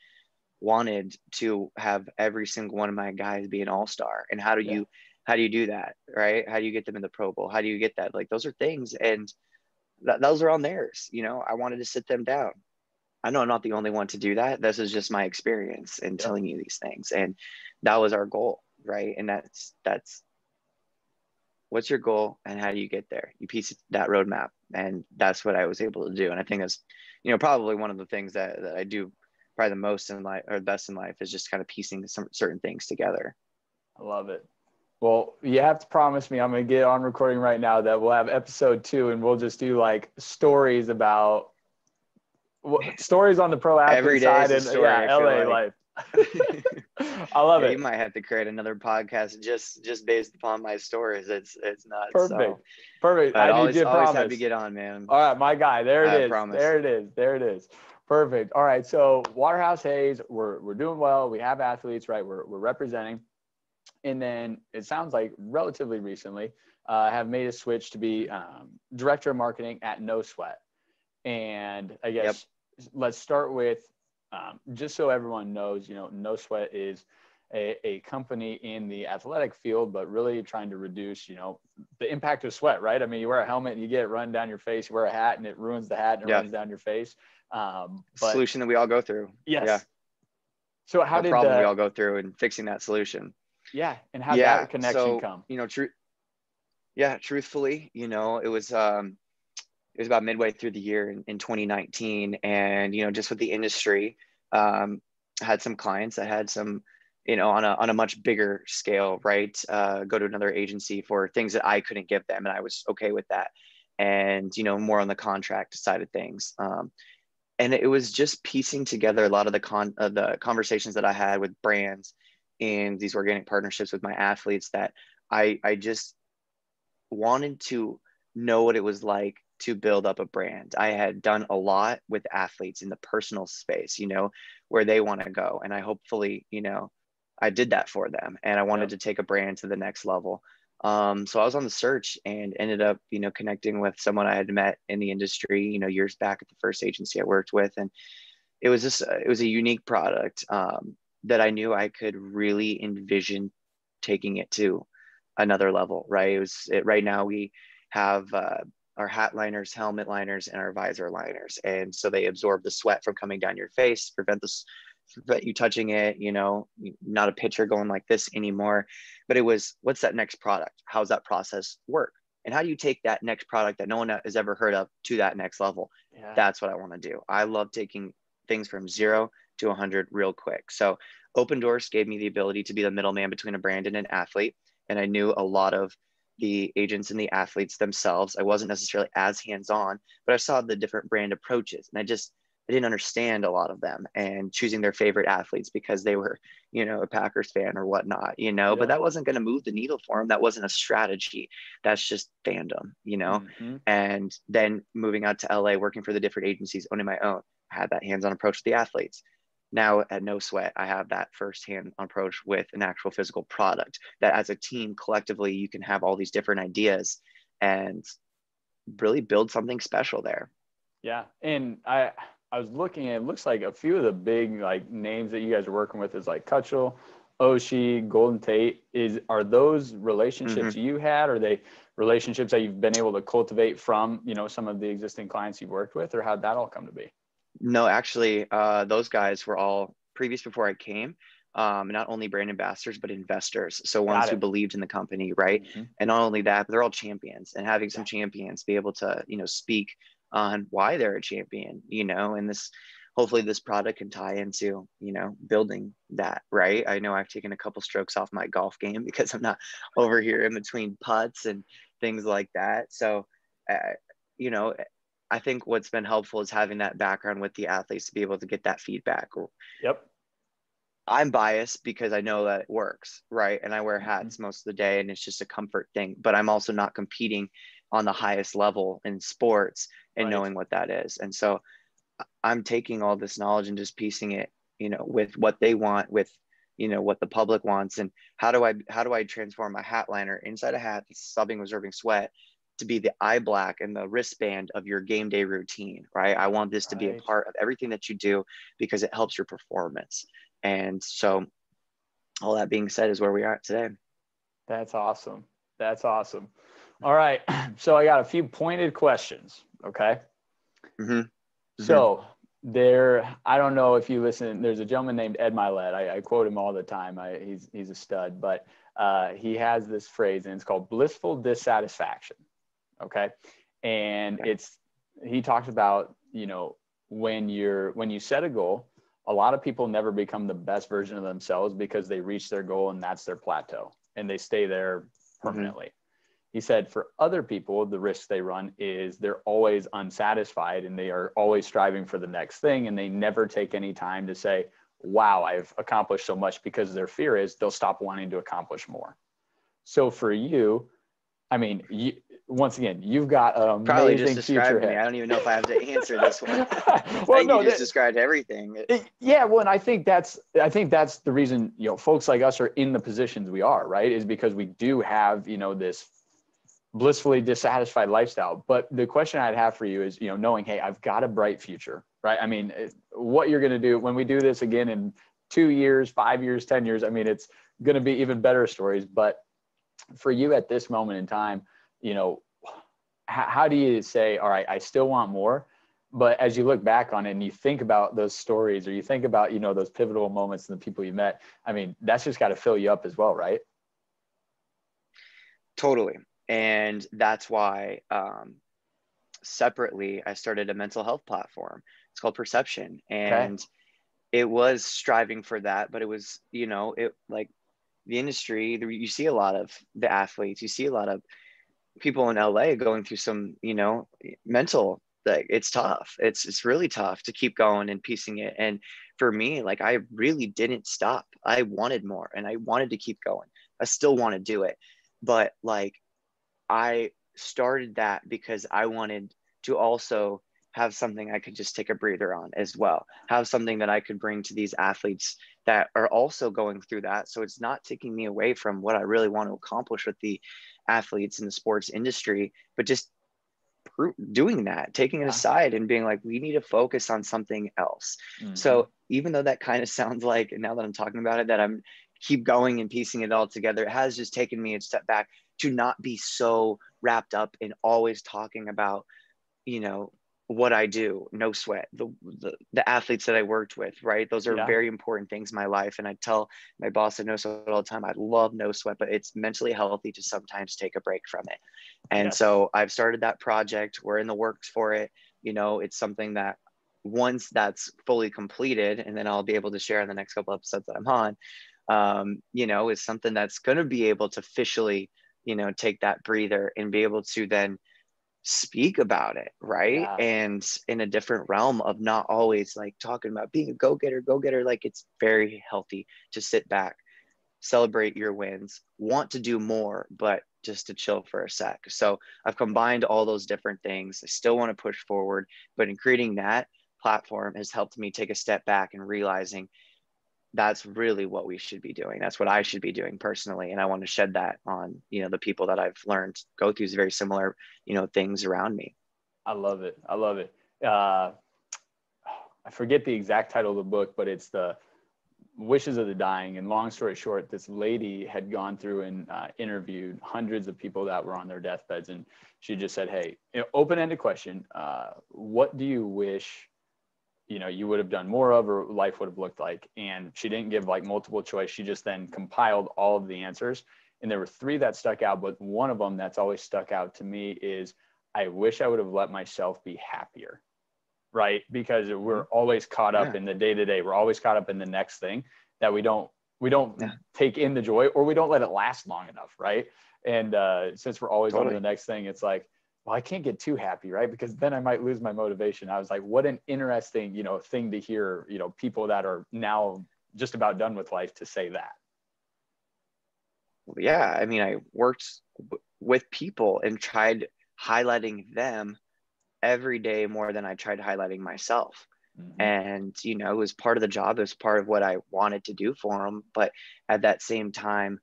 S2: wanted to have every single one of my guys be an all-star. And how do you do that, right? How do you get them in the Pro Bowl? How do you get that? Like, those are things, and those are on theirs. I wanted to sit them down. I know I'm not the only one to do that. This is just my experience in telling you these things. And that was our goal, right? And that's what's your goal and how do you get there? You piece that roadmap. And that's what I was able to do. And I think that's, probably one of the things that I do probably the most in life, or the best in life, is just kind of piecing some certain things together.
S1: I love it. Well, you have to promise me, I'm going to get on recording right now, that we'll have episode 2 and we'll just do like stories about stories on the pro athlete side and LA life. I love it.
S2: You might have to create another podcast just based upon my stories. It's nuts.
S1: Perfect.
S2: So.
S1: Perfect.
S2: I
S1: always have
S2: to get on, man.
S1: All right, my guy. There it is.
S2: Promise.
S1: There it is. Perfect. All right. So Waterhouse Hayes, we're doing well. We have athletes, right? We're representing. And then it sounds like relatively recently have made a switch to be director of marketing at No Sweat. And I guess let's start with, just so everyone knows, No Sweat is a company in the athletic field, but really trying to reduce, the impact of sweat, right? I mean, you wear a helmet and you get it run down your face, you wear a hat and it ruins the hat and it runs down your face. But
S2: solution that we all go through.
S1: Yes.
S2: Yeah.
S1: So how did
S2: problem we all go through in fixing that solution?
S1: Yeah. And how did that connection come?
S2: Truthfully, it was about midway through the year in 2019. And, just with the industry, had some clients that had some, on a much bigger scale, right? Go to another agency for things that I couldn't give them. And I was okay with that. And, more on the contract side of things. And it was just piecing together a lot of the conversations that I had with brands in these organic partnerships with my athletes, that I just wanted to know what it was like to build up a brand. I had done a lot with athletes in the personal space, where they want to go. And I hopefully, I did that for them, and I wanted to take a brand to the next level. So I was on the search and ended up, connecting with someone I had met in the industry, years back at the first agency I worked with. And it was a unique product that I knew I could really envision taking it to another level, right? Right now we have our hat liners, helmet liners, and our visor liners. And so they absorb the sweat from coming down your face, prevent you touching it, not a pitcher going like this anymore. But it was, what's that next product? How's that process work? And how do you take that next product that no one has ever heard of to that next level? That's what I want to do. I love taking things from 0 to 100 real quick. So Open Doors gave me the ability to be the middleman between a brand and an athlete. And I knew a lot of the agents and the athletes themselves. I wasn't necessarily as hands-on, but I saw the different brand approaches. And I didn't understand a lot of them, and choosing their favorite athletes because they were, a Packers fan or whatnot, but that wasn't going to move the needle for them. That wasn't a strategy. That's just fandom,
S1: Mm-hmm.
S2: And then moving out to LA, working for the different agencies, owning my own, I had that hands-on approach with the athletes. Now at No Sweat, I have that firsthand approach with an actual physical product that as a team collectively, you can have all these different ideas and really build something special there.
S1: Yeah. And I was looking at, it looks like a few of the big like names that you guys are working with is like Kutchel, Oshie, Golden Tate. Are those relationships you had? Are they relationships that you've been able to cultivate from, some of the existing clients you've worked with, or how'd that all come to be?
S2: No, actually, those guys were all previous before I came, not only brand ambassadors, but investors. So ones who believed in the company, right? Mm-hmm. And not only that, but they're all champions, and having some champions be able to, speak on why they're a champion, and hopefully this product can tie into, building that, right? I know I've taken a couple strokes off my golf game because I'm not over here in between putts and things like that. So, I think what's been helpful is having that background with the athletes to be able to get that feedback.
S1: Yep.
S2: I'm biased because I know that it works, right? And I wear hats most of the day, and it's just a comfort thing, but I'm also not competing on the highest level in sports and knowing what that is. And so I'm taking all this knowledge and just piecing it, with what they want, with what the public wants, and how do I transform my hat liner inside a hat that's stopping absorbing sweat to be the eye black and the wristband of your game day routine, right? I want this to be a part of everything that you do because it helps your performance. And so all that being said is where we are today.
S1: That's awesome. That's awesome. All right. So I got a few pointed questions. Okay. So I don't know if you listen, there's a gentleman named Ed Milet. I quote him all the time. He's a stud, but he has this phrase, and it's called blissful dissatisfaction. Okay. And he talks about, when you set a goal, a lot of people never become the best version of themselves because they reach their goal and that's their plateau and they stay there permanently. He said for other people, the risk they run is they're always unsatisfied and they are always striving for the next thing. And they never take any time to say, wow, I've accomplished so much, because their fear is they'll stop wanting to accomplish more. So for you, I mean, once again, you've got an amazing
S2: probably just described
S1: future
S2: me.
S1: ahead.
S2: I don't even know if I have to answer this one.
S1: Well,
S2: you just described everything.
S1: Yeah, well, and I think that's the reason, folks like us are in the positions we are, right? Is because we do have, this blissfully dissatisfied lifestyle. But the question I'd have for you is, knowing, hey, I've got a bright future, right? I mean, what you're going to do when we do this again in 2 years, 5 years, 10 years, I mean, it's going to be even better stories. But for you at this moment in time, how do you say, all right, I still want more? But as you look back on it and you think about those stories, or you think about, those pivotal moments and the people you met, I mean, that's just got to fill you up as well, right?
S2: Totally. And that's why separately, I started a mental health platform. It's called Perception. And it was striving for that, but it was, like the industry, you see a lot of the athletes, you see a lot of people in LA going through some, mental, like it's tough. It's really tough to keep going and piecing it. And for me, like, I really didn't stop. I wanted more and I wanted to keep going. I still want to do it. But like, I started that because I wanted to also have something I could just take a breather on as well, have something that I could bring to these athletes that are also going through that. So it's not taking me away from what I really want to accomplish with the athletes in the sports industry, but just doing that, taking it aside and being like, we need to focus on something else. So even though that kind of sounds like, and now that I'm talking about it, that I'm keep going and piecing it all together, it has just taken me a step back to not be so wrapped up in always talking about, what I do, no sweat, the athletes that I worked with, right? Those are very important things in my life. And I tell my boss at No Sweat all the time, I love No Sweat, but it's mentally healthy to sometimes take a break from it. And so I've started that project. We're in the works for it. It's something that once that's fully completed, and then I'll be able to share in the next couple episodes that I'm on, is something that's going to be able to officially, take that breather and be able to then speak about it, right? And in a different realm of not always like talking about being a go-getter. Like, it's very healthy to sit back, celebrate your wins, want to do more, but just to chill for a sec. So I've combined all those different things. I still want to push forward, but in creating that platform has helped me take a step back and realizing that's really what we should be doing. That's what I should be doing personally. And I want to shed that on, the people that I've learned go through very similar, things around me.
S1: I love it. I forget the exact title of the book, but it's the Wishes of the Dying. And long story short, this lady had gone through and interviewed hundreds of people that were on their deathbeds. And she just said, hey, open-ended question. What do you wish you would have done more of, or life would have looked like? And she didn't give like multiple choice. She just then compiled all of the answers. And there were 3 that stuck out, but one of them that's always stuck out to me is, I wish I would have let myself be happier, right? Because we're always caught up in the day-to-day. We're always caught up in the next thing that we don't take in the joy, or we don't let it last long enough, right? And since we're always on to the next thing, it's like, well, I can't get too happy, right? Because then I might lose my motivation. I was like, what an interesting, thing to hear, people that are now just about done with life to say that.
S2: Yeah. I mean, I worked with people and tried highlighting them every day more than I tried highlighting myself.
S1: Mm-hmm.
S2: And, you know, it was part of the job. It was part of what I wanted to do for them. But at that same time,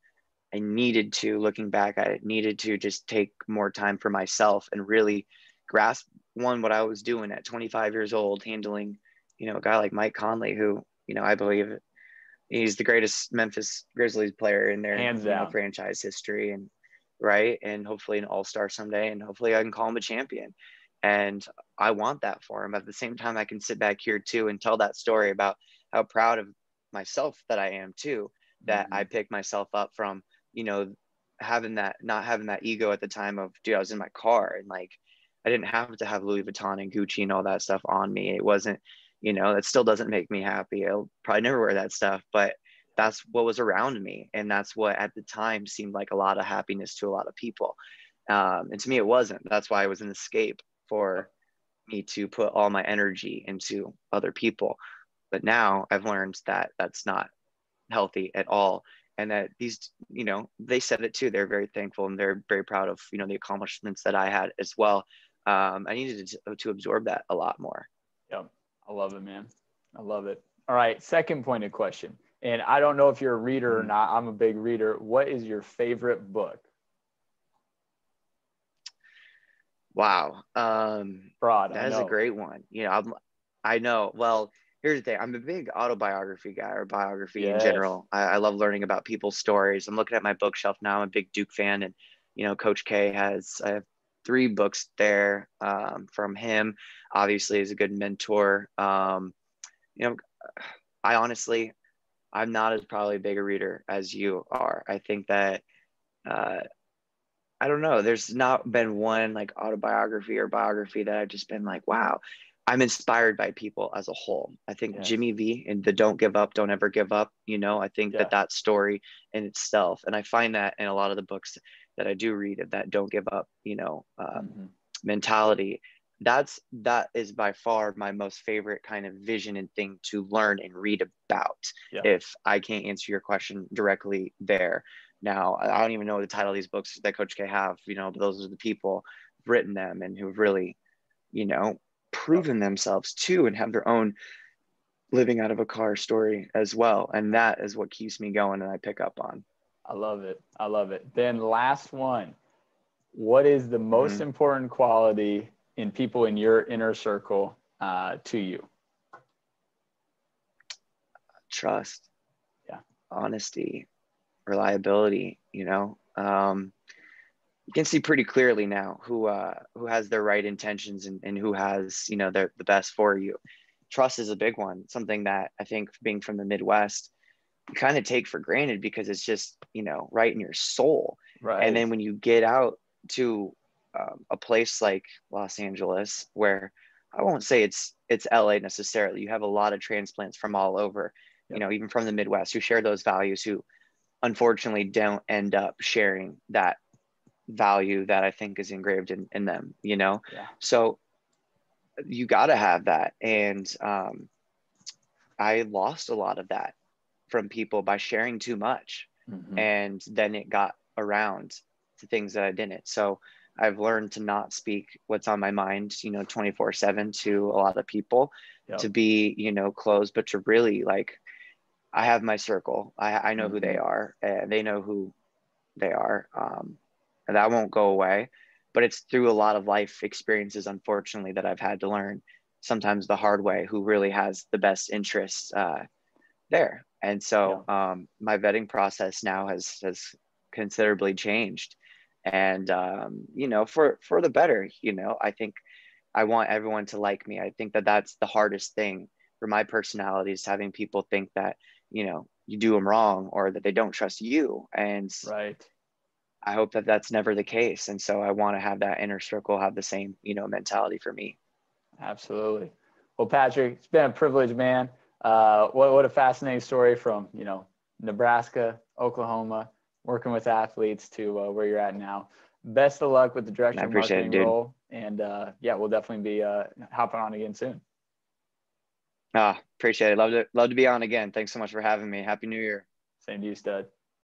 S2: I needed to, looking back, I needed to just take more time for myself and really grasp what I was doing at 25 years old, handling, you know, a guy like Mike Conley, who, you know, I believe he's the greatest Memphis Grizzlies player in their,
S1: Hands
S2: you know,
S1: down.
S2: franchise history, and right. And hopefully an all-star someday. And hopefully I can call him a champion. And I want that for him. At the same time, I can sit back here too and tell that story about how proud of myself that I am too, that
S1: Mm-hmm.
S2: I picked myself up from, you know, not having that ego at the time of, dude, I was in my car and like, I didn't have to have Louis Vuitton and Gucci and all that stuff on me. It wasn't, you know, that still doesn't make me happy. I'll probably never wear that stuff, but that's what was around me. And that's what at the time seemed like a lot of happiness to a lot of people. And to me, it wasn't. That's why it was an escape for me to put all my energy into other people. But now I've learned that that's not healthy at all. And that these, you know, they said it too. They're very thankful and they're very proud of, you know, the accomplishments that I had as well. I needed to absorb that a lot more.
S1: Yep. I love it, man. I love it. All right. Second pointed question. And I don't know if you're a reader or not. I'm a big reader. What is your favorite book?
S2: Wow.
S1: Broad. I
S2: That is a
S1: know.
S2: great one. You know, I know. Well, here's the thing. I'm a big autobiography guy, or biography in
S1: Yes.
S2: general. I love learning about people's stories. I'm looking at my bookshelf now. I'm a big Duke fan, and you know, Coach K I have 3 books there from him. Obviously, is a good mentor. You know, I honestly, I'm not as probably big a reader as you are. I think that uh, I don't know. There's not been one like autobiography or biography that I've just been like, wow, I'm inspired by people as a whole. I think
S1: Yes.
S2: Jimmy V and the Don't Give Up, Don't Ever Give Up, you know, I think
S1: Yeah.
S2: that story in itself, and I find that in a lot of the books that I do read, of that Don't Give Up, you know,
S1: Mm-hmm.
S2: mentality, that is by far my most favorite kind of vision and thing to learn and read about,
S1: Yeah.
S2: if I can't answer your question directly there. Now, I don't even know the title of these books that Coach K have, you know, but those are the people who've written them and who've really, you know,
S1: Yep.
S2: proven themselves too and have their own living out of a car story as well. And that is what keeps me going and I pick up on.
S1: I love it. I love it. Then last one. What is the most
S2: Mm-hmm.
S1: important quality in people in your inner circle to you?
S2: Trust,
S1: Yeah.
S2: honesty, reliability, you know. You can see pretty clearly now who has their right intentions and who has, you know, the best for you. Trust is a big one, something that I think, being from the Midwest, you kind of take for granted because it's just, you know, right in your soul. And
S1: Right.
S2: then when you get out to a place like Los Angeles, where I won't say it's LA necessarily, you have a lot of transplants from all over, you
S1: Yep.
S2: know, even from the Midwest, who share those values, who unfortunately don't end up sharing that value that I think is engraved in them, you know?
S1: Yeah.
S2: So you got to have that. And I lost a lot of that from people by sharing too much.
S1: Mm-hmm.
S2: And then it got around to things that I didn't. So I've learned to not speak what's on my mind, you know, 24/7 to a lot of people,
S1: Yep.
S2: to be, you know, closed, but to really like, I have my circle. I know who
S1: Mm-hmm.
S2: they are and they know who they are. And that won't go away, but it's through a lot of life experiences, unfortunately, that I've had to learn, sometimes the hard way, who really has the best interests there. And
S1: Yeah.
S2: so my vetting process now has considerably changed, and you know, for the better. You know, I think I want everyone to like me. I think that that's the hardest thing for my personality, is having people think that, you know, you do them wrong or that they don't trust you. And
S1: Right.
S2: I hope that that's never the case. And so I want to have that inner circle have the same, you know, mentality for me.
S1: Absolutely. Well, Patrick, it's been a privilege, man. What a fascinating story from, you know, Nebraska, Oklahoma, working with athletes to where you're at now. Best of luck with the
S2: And I
S1: director of
S2: appreciate it,
S1: marketing
S2: dude.
S1: role. And yeah, we'll definitely be hopping on again soon.
S2: Appreciate it. Love to be on again. Thanks so much for having me. Happy New Year.
S1: Same to you, stud.